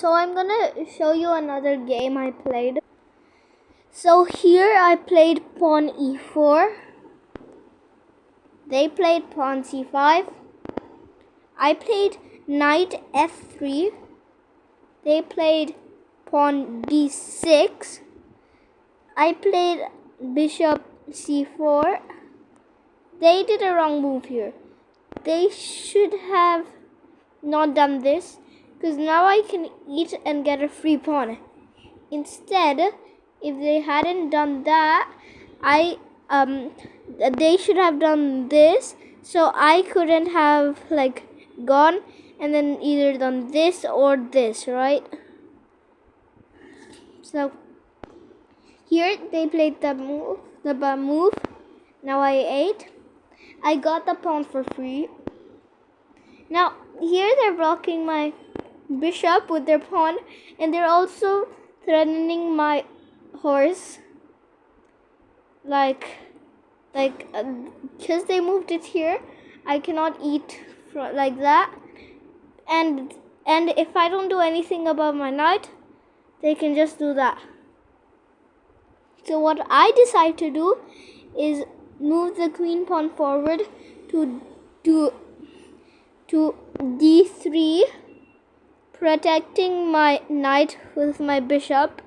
So I'm gonna show you another game I played. So here I played pawn e4. They played pawn c5. I played knight f3. They played pawn d6. I played bishop c4. They did a wrong move here. They should have not done this, because now I can eat and get a free pawn. Instead, if they hadn't done that, they should have done this, so I couldn't have gone and then either done this or this, right? So here they played the move. Now I ate. I got the pawn for free. Now here they're blocking my bishop with their pawn, and they're also threatening my horse. Because they moved it here, I cannot eat like that. And if I don't do anything about my knight, they can just do that. So what I decide to do is move the queen pawn forward to d3, protecting my knight with my bishop.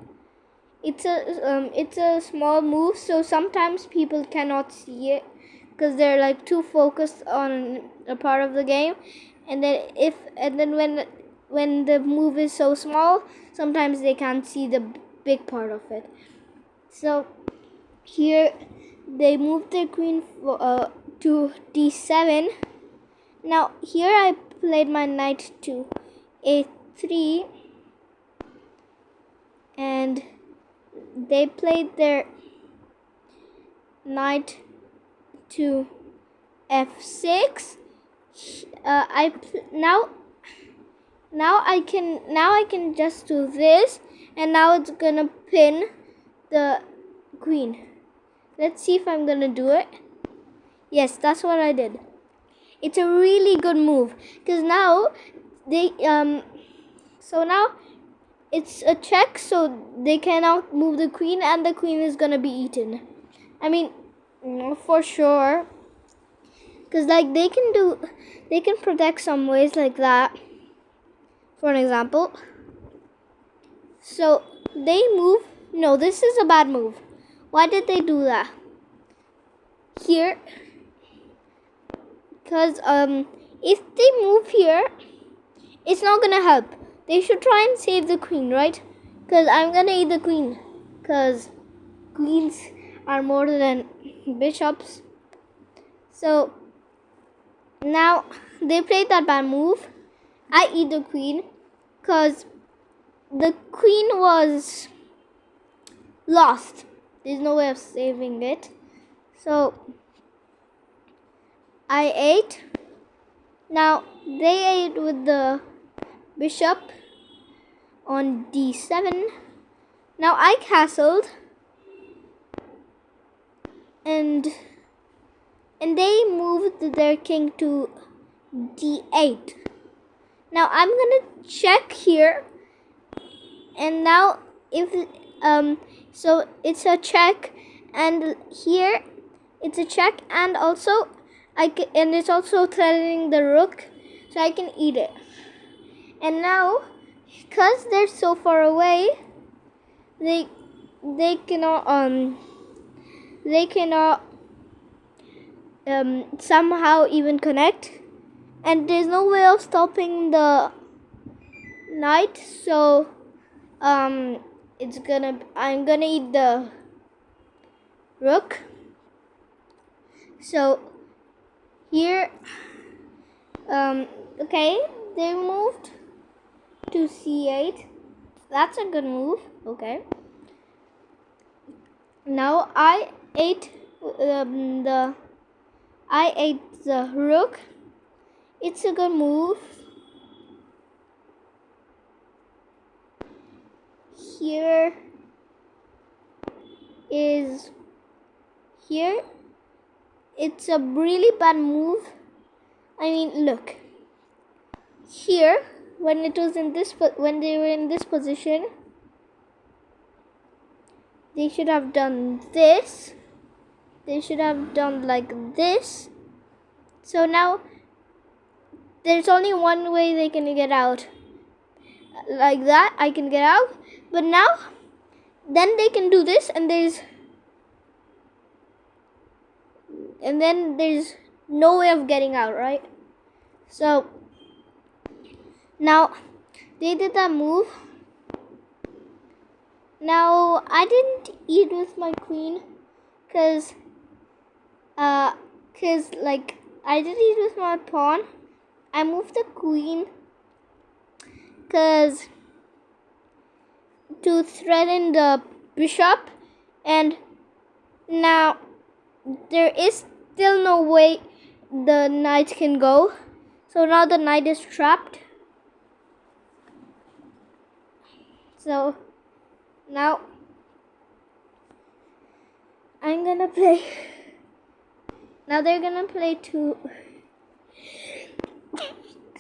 It's a small move, so sometimes people cannot see it because they're too focused on a part of the game, and then when the move is so small, sometimes they can't see the big part of it. So here they moved their queen to d7. Now here I played my knight to a3, and they played their knight to f6. Now I can just do this, and now it's gonna pin the queen. Let's see if I'm gonna do it. Yes, that's what I did. It's a really good move, because now so now it's a check, so they cannot move the queen, and the queen is gonna be eaten. I mean, for sure, because they can protect some ways like that. For an example, so they move. No, this is a bad move. Why did they do that here? Because if they move here, it's not gonna help. They should try and save the queen, right? Because I'm gonna eat the queen, because queens are more than bishops. So now they played that bad move. I eat the queen because the queen was lost. There's no way of saving it. So I ate. Now they ate with the bishop on d7. Now I castled, and they moved their king to d8. Now I'm gonna check here, and now if so it's a check, and here it's a check, and also and it's also threatening the rook, so I can eat it. And now, because they're so far away, they cannot somehow even connect, and there's no way of stopping the knight. So I'm gonna eat the rook. So here okay, they moved to c8. That's a good move. Okay, now I ate the rook. It's a good move. Here it's a really bad move. I mean, look here, when it was in this, when they were in this position, they should have done this. They should have done like this. So now there's only one way they can get out. Like that, I can get out. But now, then they can do this, and then there's no way of getting out, right? So now they did that move. Now I didn't eat with my queen, cause like I did eat with my pawn. I moved the queen, cause to threaten the bishop, and now there is still no way the knight can go. So now the knight is trapped. So now I'm gonna play. Now they're gonna play two.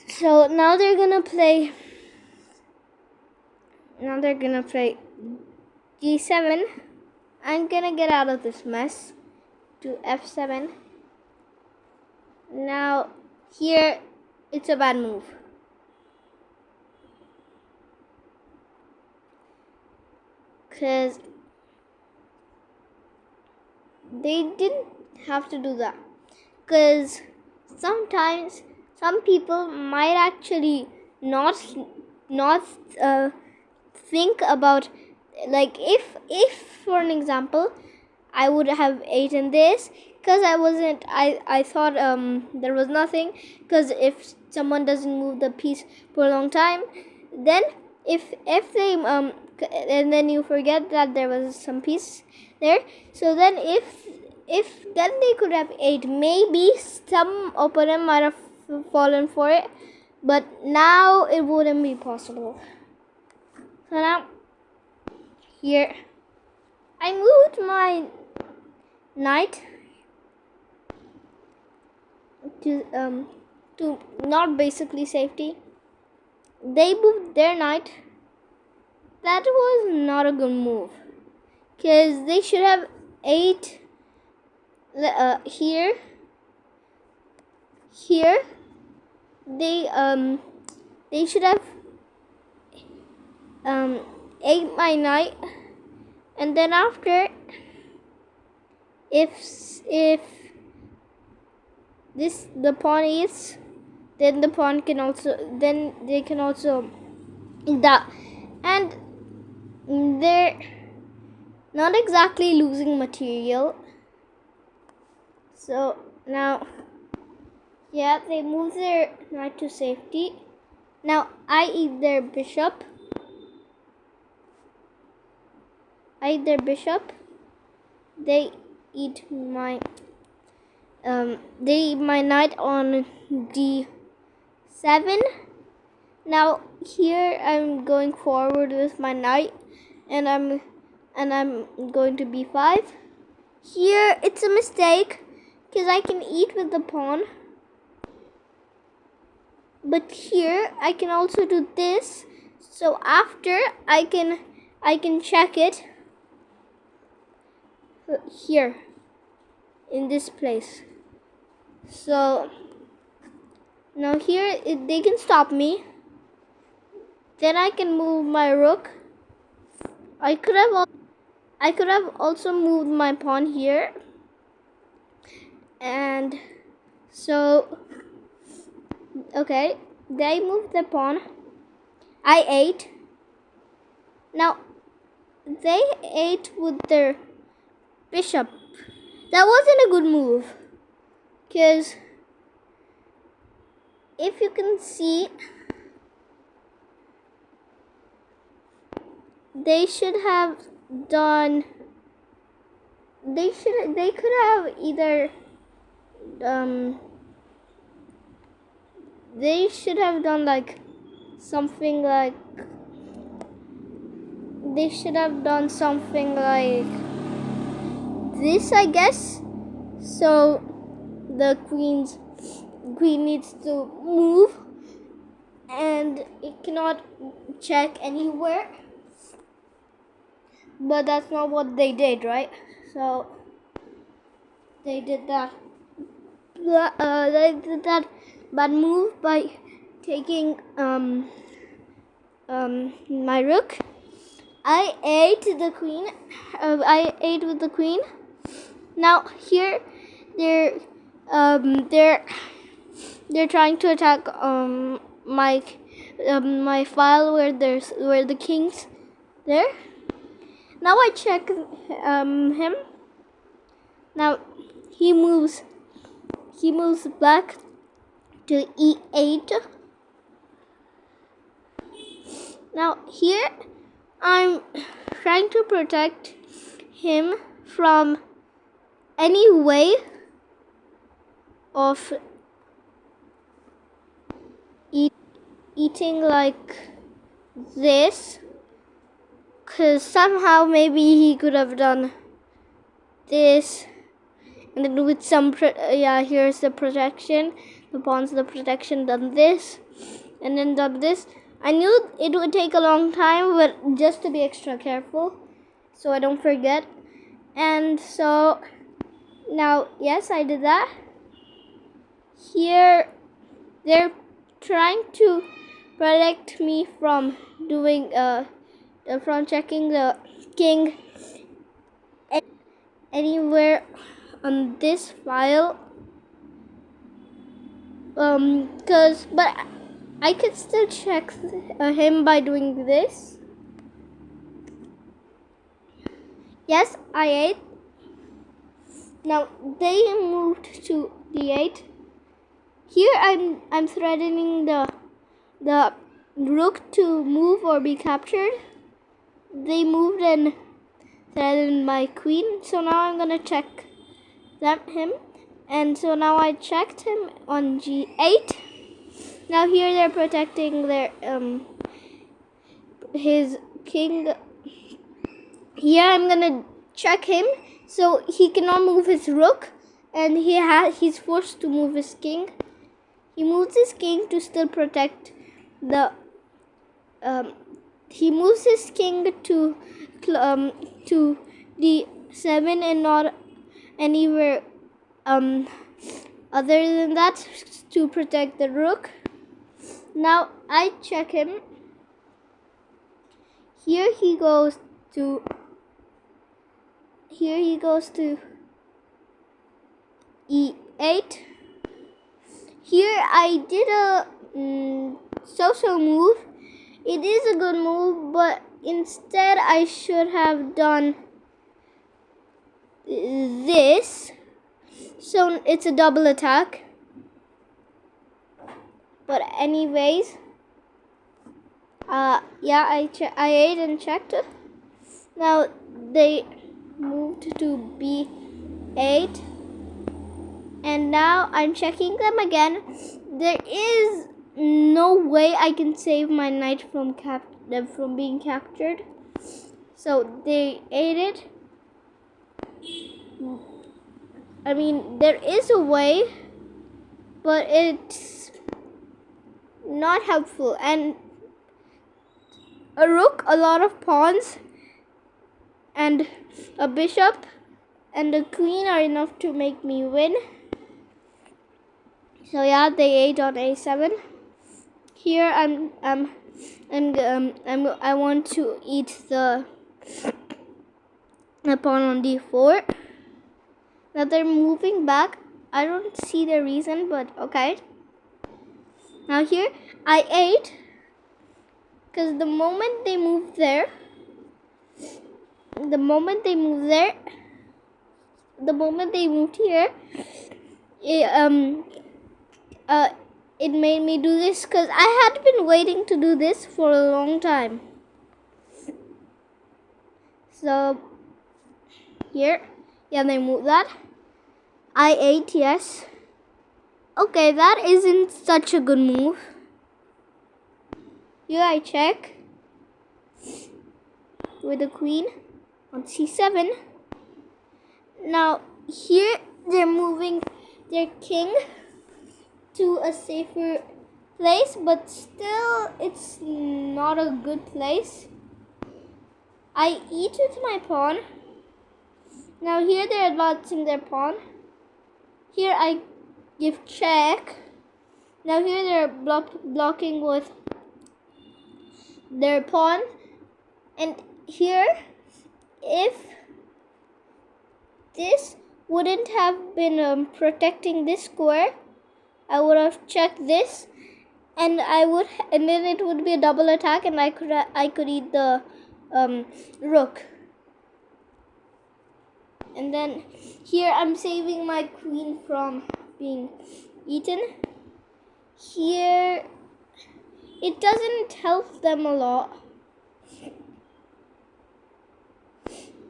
So now they're gonna play. Now they're gonna play g7. I'm gonna get out of this mess. To f7. Now here it's a bad move. Because they didn't have to do that. Because sometimes some people might actually not think about, like, if for an example I would have eaten this, because I thought there was nothing, because if someone doesn't move the piece for a long time, then if they and then you forget that there was some piece there, so then if then they could have ate, maybe some opponent might have fallen for it, but now it wouldn't be possible. So now here I moved my knight to not basically safety. They moved their knight. That was not a good move, because they should have ate here. They should have ate my knight, and then after, if the pawn eats, then the pawn can also, then they can also eat that, and they're not exactly losing material. So now, yeah, they move their knight to safety. Now I eat their bishop. They eat my knight on d7. Now here I'm going forward with my knight, and I'm going to b5. Here it's a mistake, because I can eat with the pawn, but here I can also do this. So after I can check it here in this place. So now here they can stop me. Then I can move my rook. I could have also moved my pawn here, and so okay, they moved the pawn. I ate. Now they ate with their bishop. That wasn't a good move, because if you can see, they should have done, they could have either they should have done like something like, they should have done something like this, I guess. So the queen needs to move, and it cannot check anywhere. But that's not what they did, right? So they did that. They did that bad move by taking my rook. I ate the queen. I ate with the queen. Now here, they're trying to attack my file where the king's there. Now I check him. Now he moves back to e8. Now here I'm trying to protect him from any way of eating like this, because somehow maybe he could have done this, and then with some here's the protection, the pawns, the protection, done this, and then done this. I knew it would take a long time, but just to be extra careful so I don't forget. And so now, yes, I did that. Here they're trying to protect me from doing from checking the king anywhere on this file, but I could still check him by doing this. Yes, I ate. Now they moved to d8. Here I'm threatening the rook to move or be captured. They moved and threatened my queen, so now I'm gonna check him. And so now I checked him on g8. Now here they're protecting their his king. Here I'm gonna check him so he cannot move his rook, and he's forced to move his king. He moves his king to still protect the. He moves his king to d7 and not anywhere other than that to protect the rook. Now I check him. Here he goes to e8. Here I did a so-so move. It is a good move, but instead I should have done this. So it's a double attack. But anyways, yeah, I ate and checked. Now they moved to b8, and now I'm checking them again. There is no way I can save my knight from being captured, so they ate it. I mean, there is a way, but it's not helpful. And a rook, a lot of pawns, and a bishop and a queen are enough to make me win. So yeah, they ate on a7. Here I want to eat the pawn on d4. Now they're moving back. I don't see the reason, but okay. Now here I ate, because the moment they moved here, it made me do this, because I had been waiting to do this for a long time. So here, yeah, they moved that. I ate, yes. Okay, that isn't such a good move. Here I check with the queen on c7. Now here they're moving their king to a safer place, but still it's not a good place. I eat with my pawn. Now here they're advancing their pawn. Here I give check. Now here they're blocking with their pawn. And here, if this wouldn't have been protecting this square, I would have checked this, and then it would be a double attack, and I could eat the rook. And then here I'm saving my queen from being eaten. Here it doesn't help them a lot.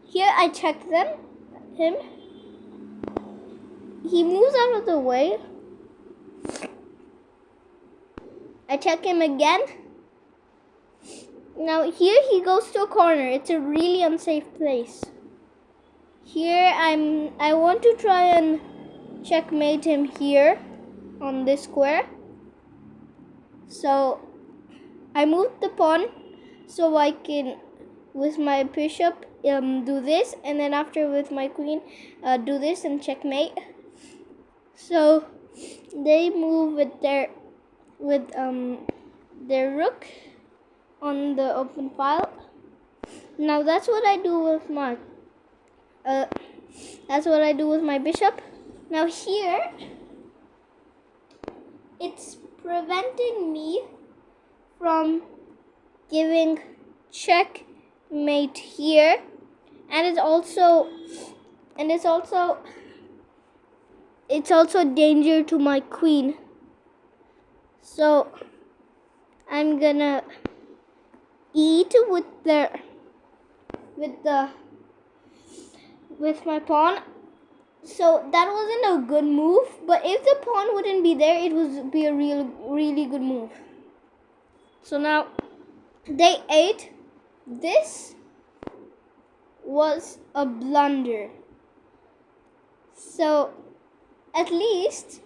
Here I check him. He moves out of the way. I check him again. Now here he goes to a corner. It's a really unsafe place. Here I want to try and checkmate him here on this square. So I moved the pawn so I can, with my bishop, do this, and then after with my queen, do this and checkmate. So they move with their rook on the open file. Now that's what I do with my bishop. Now here it's preventing me from giving checkmate here, and it's also a danger to my queen. So I'm gonna eat with my pawn. So that wasn't a good move, but if the pawn wouldn't be there, it would be a really good move. So now day 8, this was a blunder. So at least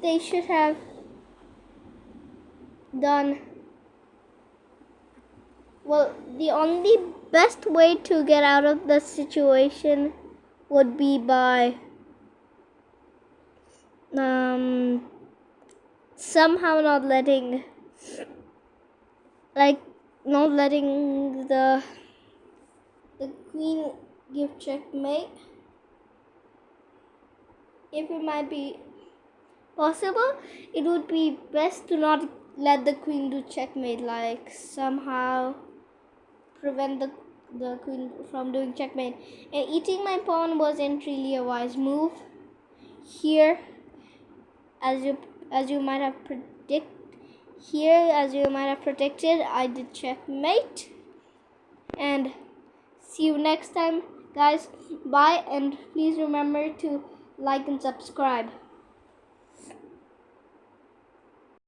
they should have done well. The only best way to get out of the situation would be by somehow not letting the queen give checkmate. If it might be possible, it would be best to not let the queen do checkmate, like somehow prevent the queen from doing checkmate. And eating my pawn wasn't really a wise move. Here, as you might have predicted, I did checkmate. And see you next time, guys. Bye, and please remember to like and subscribe.